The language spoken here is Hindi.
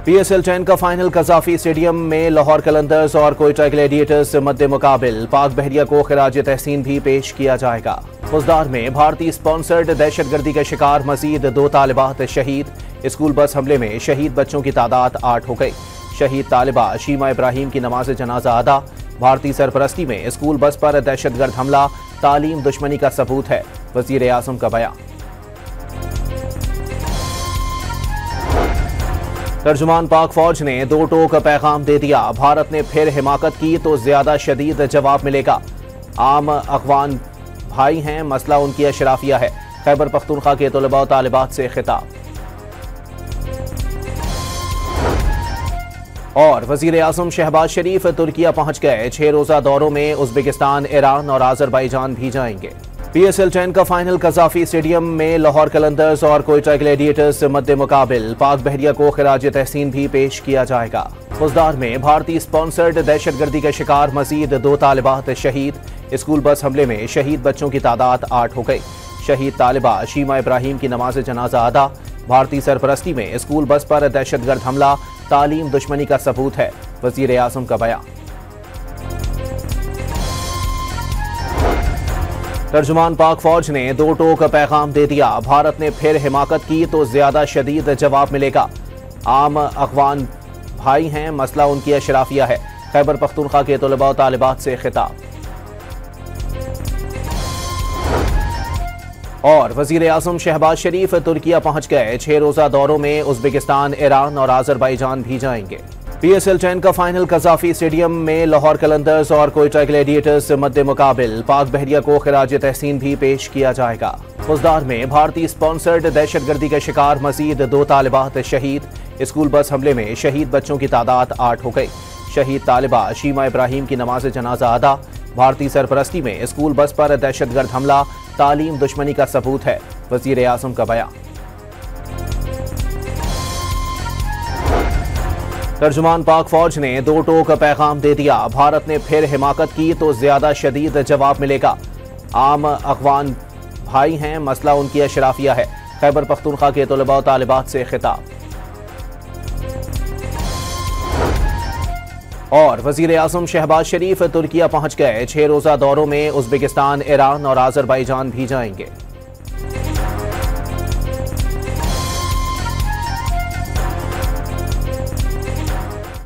PSL 10 का फाइनल कजाफी स्टेडियम में लाहौर कलंदर्स और कोयटा ग्लैडिएटर्स से मद्दे मुकाबिल पाक बहरिया को खिराज तहसीन भी पेश किया जाएगा। फौजदार में भारतीय स्पॉन्सर्ड दहशतगर्दी के शिकार मजीद 2 तालिबात शहीद। स्कूल बस हमले में शहीद बच्चों की तादाद 8 हो गई। शहीद तालिबा शीमा इब्राहिम की नमाज जनाजा अदा। भारतीय सरपरस्ती में स्कूल बस पर दहशतगर्द हमला तालीम दुश्मनी का सबूत है, वजीर आजम का बयान। तर्जुमान पाक फौज ने 2 टोक पैगाम दे दिया। भारत ने फिर हिमाकत की तो ज्यादा शदीद जवाब मिलेगा। आम अफगान भाई हैं, मसला उनकी अशराफिया है। खैबर पख्तूनख्वा के तलबा और तालिबात से खिताब। और वजीर आजम शहबाज शरीफ तुर्किया पहुंच गए। 6 रोजा दौरों में उज्बेकिस्तान, ईरान और आजरबाईजान भी जाएंगे। PSL 10 का फाइनल कजाफी स्टेडियम में लाहौर कलंदर्स और कोयटा ग्लैडिएटर्स से मद्दे मुकाबिल पाक बहरिया को खिराज तहसीन भी पेश किया जाएगा। फौजदार में भारतीय स्पॉन्सर्ड दहशतगर्दी के शिकार मजीद 2 तालिबात शहीद। स्कूल बस हमले में शहीद बच्चों की तादाद 8 हो गई। शहीद तालिबा शीमा इब्राहिम की नमाज जनाजा अदा। भारतीय सरपरस्ती में स्कूल बस पर दहशतगर्द हमला तालीम दुश्मनी का सबूत है, वजीर आजम का बयान। तर्जुमान पाक फौज ने 2 टोक पैगाम दे दिया। भारत ने फिर हिमाकत की तो ज्यादा शदीद जवाब मिलेगा। आम अफगान भाई हैं, मसला उनकी अशराफिया है। खैबर पख्तूनख्वा के तलबा और तालिबात से खिताब। और वजीर आजम शहबाज शरीफ तुर्किया पहुंच गए। 6 रोजा दौरों में उज्बेकिस्तान, ईरान और आजरबाईजान भी जाएंगे। PSL 10 का फाइनल कजाफी स्टेडियम में लाहौर कलंदर्स और कोयटा ग्लैडिएटर्स से मद्दे मुकाबिल पाक बहरिया को खिराज तहसीन भी पेश किया जाएगा। फौजदार में भारतीय स्पॉन्सर्ड दहशतगर्दी के शिकार मजीद 2 तालिबात शहीद। स्कूल बस हमले में शहीद बच्चों की तादाद 8 हो गई। शहीद तालिबा शीमा इब्राहिम की नमाज जनाजा अदा। भारतीय सरपरस्ती में स्कूल बस पर दहशतगर्द हमला तालीम दुश्मनी का सबूत है, वजीर आजम का बयान। तर्जुमान पाक फौज ने 2 टोक पैगाम दे दिया। भारत ने फिर हिमाकत की तो ज्यादा शदीद जवाब मिलेगा। आम अफगान भाई हैं, मसला उनकी अशराफिया है। खैबर पख्तूनख्वा के तलबा और तालिबात से खिताब। और वजीर आजम शहबाज शरीफ तुर्किया पहुंच गए। 6 रोजा दौरों में उज्बेकिस्तान, ईरान और आजरबाईजान भी जाएंगे।